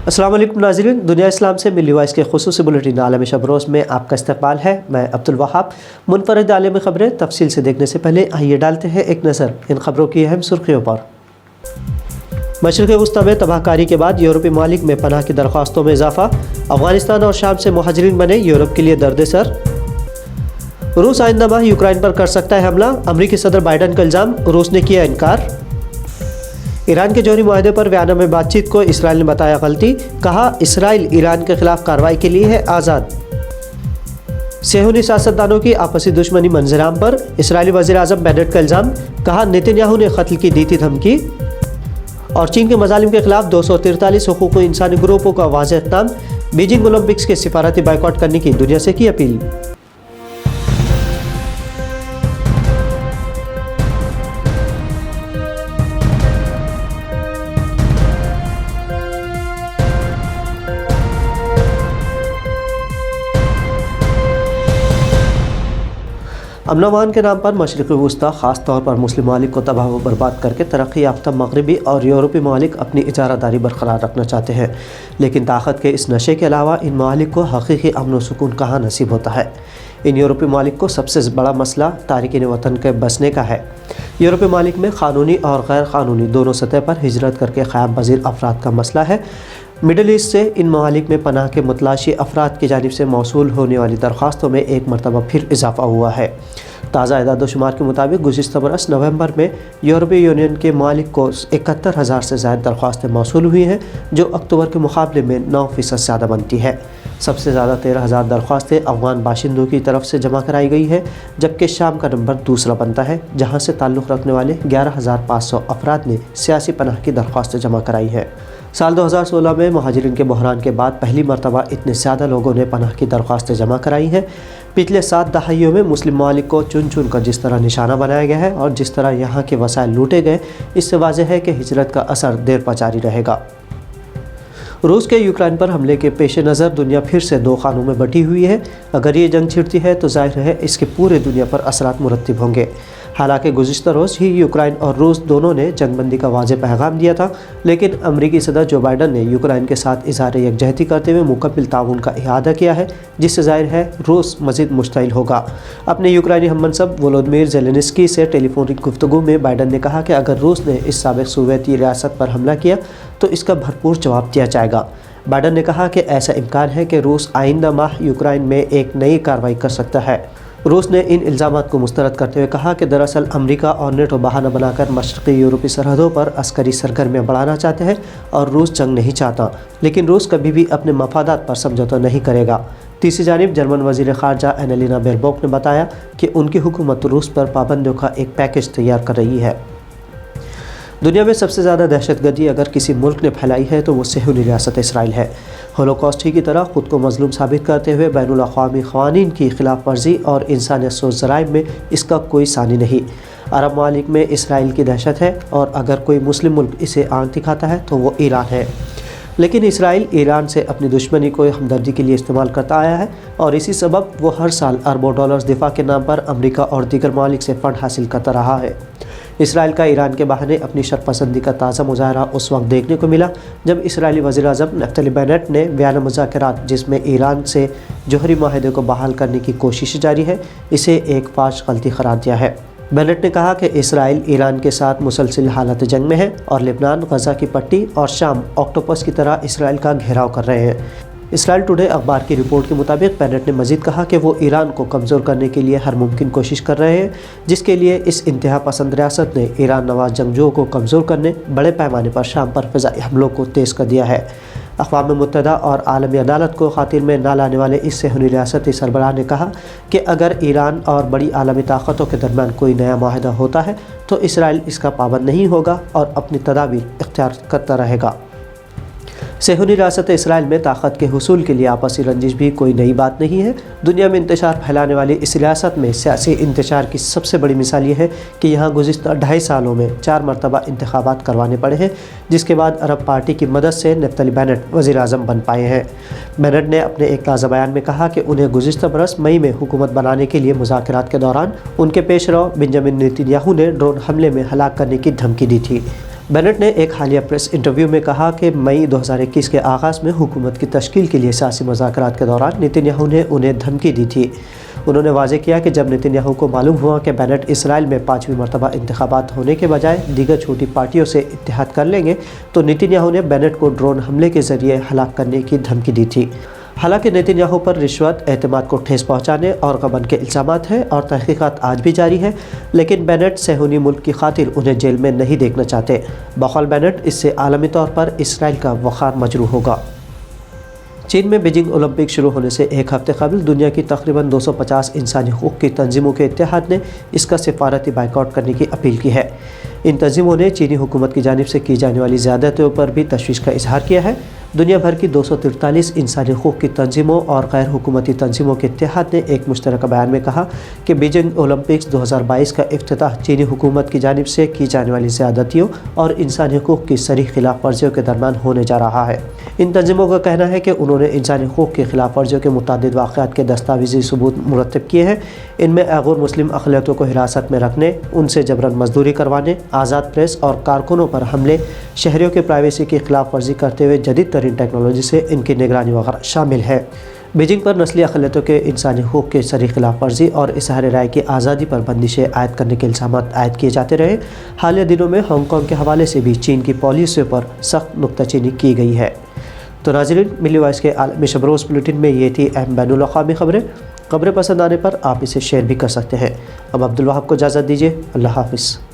अस्सलाम वालेकुम नाज़रीन, दुनिया इस्लाम से मिली वॉइस के खुसूसी बुलेटिन आलम शब रोज़ में आपका इस्तकबाल है। मैं अब्दुल वहाब। मुनफरद आलमी ख़बरें तफसील से देखने से पहले आइए डालते हैं एक नज़र इन ख़बरों की अहम सुर्खियों पर। मशरिक़ वस्ता में तबाहकारी के बाद यूरोपीय ममालिक में पनाह की दरख्वास्तों में इजाफा। अफ़गानिस्तान और शाम से मुहाजिरीन बने यूरोप के लिए दर्द सर। रूस आइंदा माह यूक्रेन पर कर सकता है हमला, अमरीकी सदर बाइडन का इल्ज़ाम, रूस ने किया इनकार। ईरान के जौहरी मुआहदे पर वियना में बातचीत को इसराइल ने बताया गलती, कहा इसराइल ईरान के खिलाफ कार्रवाई के लिए है आज़ाद। सेहूनी सियासतदानों की आपसी दुश्मनी मंजराम पर, इसराइली वज़ीर आज़म बेनेट का इल्ज़ाम, कहा नेतन्याहू ने कत्ल की दी थी धमकी। और चीन के मज़ालिम के खिलाफ 243 हुकूक़ इंसानी ग्रुपों का वाज़ेह इक़दाम, बीजिंग ओलंपिक्स के सिफारती बाइकआउट करने की दुनिया से की अपील। अमन अमान के नाम पर मशरिक़ वस्ता ख़ास तौर पर मुस्लिम ममालिक को तबाह व बर्बाद करके तरक्की याफ्ता मगरबी और यूरोपीय ममालिक अपनी इजारादारी बरकरार रखना चाहते हैं, लेकिन ताकत के इस नशे के अलावा इन ममालिक को हकीकी अमन व सुकून कहाँ नसीब होता है। इन यूरोपीय ममालिक को सबसे बड़ा मसला तारिकीन वतन के बसने का है। यूरोपीय ममालिक में क़ानूनी और गैर क़ानूनी दोनों सतह पर हिजरत करके क़याम पज़ीर अफराद का मसला है। मिडल ईस्ट से इन ममालिक में पनाह के मुतलाशी अफराद की जानिब से मौसूल होने वाली दरख्वास्तों में एक मरतबा फिर इजाफ़ा हुआ है। ताज़ा इदाद शुमार के मुताबिक गुज़िश्ता बरस नवंबर में यूरोपीय यूनियन के ममालिक को 71,000 से ज़्यादा दरख्वास्तें मौसूल हुई हैं, जो अक्टूबर के मुकाबले में 9% ज़्यादा बनती है। सबसे ज़्यादा 13,000 दरख्वास्तें अफ़गान बाशिंदों की तरफ से जमा कराई गई है, जबकि शाम का नंबर दूसरा बनता है, जहाँ से ताल्लुक़ रखने वाले 11,500 अफराद ने सियासी पनाह की दरख्वास्तें जमा कराई हैं। साल 2016 में महाजिरीन के बहरान के बाद पहली मरतबा इतने ज़्यादा लोगों ने पनाह की दरख्वास्तें जमा कराई हैं। पिछले 7 दहाइयों में मुस्लिम ममालिक को चुन चुन कर जिस तरह निशाना बनाया गया है और जिस तरह यहाँ के वसाइल लूटे गए, इससे वाज़ेह है कि हिजरत का असर देर पा जारी रहेगा। रूस के यूक्रेन पर हमले के पेश नज़र दुनिया फिर से दो खानों में बटी हुई है। अगर ये जंग छिड़ती है तो जाहिर है इसके पूरे दुनिया पर असरात मुरत्तिब होंगे। हालांकि गुज़िश्ता रोज़ ही यूक्रेन और रूस दोनों ने जंगबंदी का वाज़ेह पैगाम दिया था, लेकिन अमरीकी सदर जो बाइडन ने यूक्रेन के साथ इज़हार यकजहती करते हुए मुकम्मल ताउन का इहादा किया है, जिससे ज़ाहिर है रूस मज़ीद मुश्तइल होगा। अपने यूक्रेनी हममनसब वोलोदिमीर ज़ेलेंस्की से टेलीफोनिक गुफ्तगू में बाइडन ने कहा कि अगर रूस ने इस साबिक़ सोवियती रियासत पर हमला किया तो इसका भरपूर जवाब दिया जाएगा। बाइडन ने कहा कि ऐसा इम्कान है कि रूस आइंदा माह यूक्रेन में एक नई कार्रवाई कर सकता है। रूस ने इन इल्ज़ामात को मुस्तरद करते हुए कहा कि दरअसल अमेरिका और नेटो बहाना बनाकर मशरक़ी यूरोपीय सरहदों पर अस्करी सरगर्मियाँ बढ़ाना चाहते हैं और रूस जंग नहीं चाहता, लेकिन रूस कभी भी अपने मफादात पर समझौता नहीं करेगा। तीसरी जानिब जर्मन वज़ीर ख़ारजा एनालिना बेरबॉक ने बताया कि उनकी हुकूमत रूस पर पाबंदियों का एक पैकेज तैयार कर रही है। दुनिया में सबसे ज़्यादा दहशतगर्दी अगर किसी मुल्क ने फैलाई है तो वो सेहूनी रियासत इसराइल है। होलोकॉस्ट ही की तरह ख़ुद को मज़लूम साबित करते हुए बैनुल अक़वामी क़वानीन की खिलाफ वर्जी और इंसानियत सोच ज़राइब में इसका कोई सानी नहीं। अरब ममालिक में इसराइल की दहशत है और अगर कोई मुस्लिम मुल्क इसे आंख दिखाता है तो वो ईरान है। लेकिन इसराइल ईरान से अपनी दुश्मनी को हमदर्दी के लिए इस्तेमाल करता आया है और इसी सबब वो हर साल अरबों डॉलर्स दिफा के नाम पर अमेरिका और दीगर ममालिक से फ़ंड हासिल करता रहा है। इसराइल का ईरान के बहाने अपनी शरपसंदी का ताज़ा मुजाहरा उस वक्त देखने को मिला जब इसराइली वज़ीर आज़म नफ्तली बेनेट ने वियना मुज़ाकरात, जिसमें ईरान से जौहरी मुआहदे को बहाल करने की कोशिश जारी है, इसे एक फाश गलती करार दिया है। बेनेट ने कहा कि इसराइल ईरान के साथ मुसलसिल हालत जंग में है और लेबनान, गज़ा की पट्टी और शाम ऑक्टोपस की तरह इसराइल का घेराव कर रहे हैं। इसराइल टुडे अखबार की रिपोर्ट के मुताबिक बेनेट ने मज़ीद कहा कि वो ईरान को कमज़ोर करने के लिए हर मुमकिन कोशिश कर रहे हैं, जिसके लिए इस इंतहा पसंद रियासत ने ईरान नवाज जंगजुओं को कमज़ोर करने बड़े पैमाने पर शाम पर फ़िज़ाई हमलों को तेज़ कर दिया है। अक़वाम मुत्तहिदा और आलमी अदालत को खातिर में न लाने वाले इस सेहूनी रियासती सरबराह ने कहा कि अगर ईरान और बड़ी आलमी ताकतों के दरमियान कोई नया माहिदा होता है तो इसराइल इसका पाबंद नहीं होगा और अपनी तदाबीर इख्तियार करता रहेगा। सेहूनी रियासत इसराइल में ताकत के हुसूल के लिए आपसी रंजिश भी कोई नई बात नहीं है। दुनिया में इंतशार फैलाने वाली इस रियासत में सियासी इंतशार की सबसे बड़ी मिसाल ये है कि यहाँ गुज़िश्ता 2.5 सालों में 4 मरतबा इंतखाबात करवाने पड़े हैं, जिसके बाद अरब पार्टी की मदद से नफ्तली बेनेट वज़ीर आज़म बन पाए हैं। बेनेट ने अपने एक ताज़ा बयान में कहा कि उन्हें गुज़िश्ता बरस मई में हुकूमत बनाने के लिए मुज़ाकरात के दौरान उनके पेशरो बेंजामिन नेतन्याहू ने ड्रोन हमले में हलाक करने की धमकी दी थी। बेनेट ने एक हालिया प्रेस इंटरव्यू में कहा कि मई 2021 के आगाज़ में हुकूमत की तश्कील के लिए सियासी मुज़ाकरात के दौरान नेतन्याहू ने उन्हें धमकी दी थी। उन्होंने वाज़ेह किया कि जब नेतन्याहू को मालूम हुआ कि बेनेट इसराइल में 5वीं मरतबा इंतखाबात होने के बजाय दीगर छोटी पार्टियों से इत्तेहाद कर लेंगे, तो नेतन्याहू ने बेनेट को ड्रोन हमले के ज़रिए हलाक करने की धमकी दी थी। हालांकि नेतन्याहू पर रिश्वत, एतमाद को ठेस पहुंचाने और गबन के इल्ज़ामात हैं और तहकीकात आज भी जारी है, लेकिन बेनेट सहूनी मुल्क की खातिर उन्हें जेल में नहीं देखना चाहते। बकौल बेनेट, इससे आलमी तौर पर इसराइल का वक़ार मजरूह होगा। चीन में बीजिंग ओलंपिक शुरू होने से एक हफ्ते कबल दुनिया की तकरीबन 250 इंसानी हुकूक की तंजीमों के इत्तेहाद ने इसका सिफारती बाइकआउट करने की अपील की है। इन तंजीमों ने चीनी हुकूमत की जानिब से की जाने वाली ज़्यादतियों पर भी तशवीश का इजहार किया है। दुनिया भर की 243 इंसानी हुकूक की तंजीमों और गैर हुकूमती तंजीमों के इत्तेहाद ने एक मुश्तरका बयान में कहा कि बीजिंग ओलंपिक्स 2022 का इफ्तिताह चीनी हुकूमत की जानिब से की जाने वाली ज़्यादतियों और इंसानी हुकूक की सरीह खिलाफ वर्जियों के दरमियान होने जा रहा है। इन तंजीमों का कहना है कि उन्होंने इंसानी हुकूक की खिलाफ वर्जियों के मुतअद्दिद वाक़यात के दस्तावेज़ी सबूत मुरतब किए हैं। इनमें गैर मुस्लिम अक़लियतों को हिरासत में रखने, उनसे जबरन मजदूरी करवाने, आज़ाद प्रेस और कारकुनों पर हमले, शहरियों के प्राइवेसी की खिलाफ वर्जी करते हुए जदीद तरीन टेक्नोलॉजी से इनकी निगरानी वगैरह शामिल है। बीजिंग पर नस्ली अक़लियतों के इंसानी हुकूक के सरी खिलाफ वर्जी और इज़हार राय की आज़ादी पर बंदिशें आयद करने के इल्ज़ाम आयद किए जाते रहे। हालिया दिनों में हांगकॉन्ग के हवाले से भी चीन की पॉलिसियों पर सख्त नुक्ताचीनी की गई है। तो नाज़रीन, मिली वॉइस के आलमी शब रोज़ बुलेटिन में ये थी अहम बैनुल अक़वामी खबरें पसंद आने पर आप इसे शेयर भी कर सकते हैं। अब अब्दुल वहाब को इजाज़त दीजिए। अल्लाह हाफ़िज़।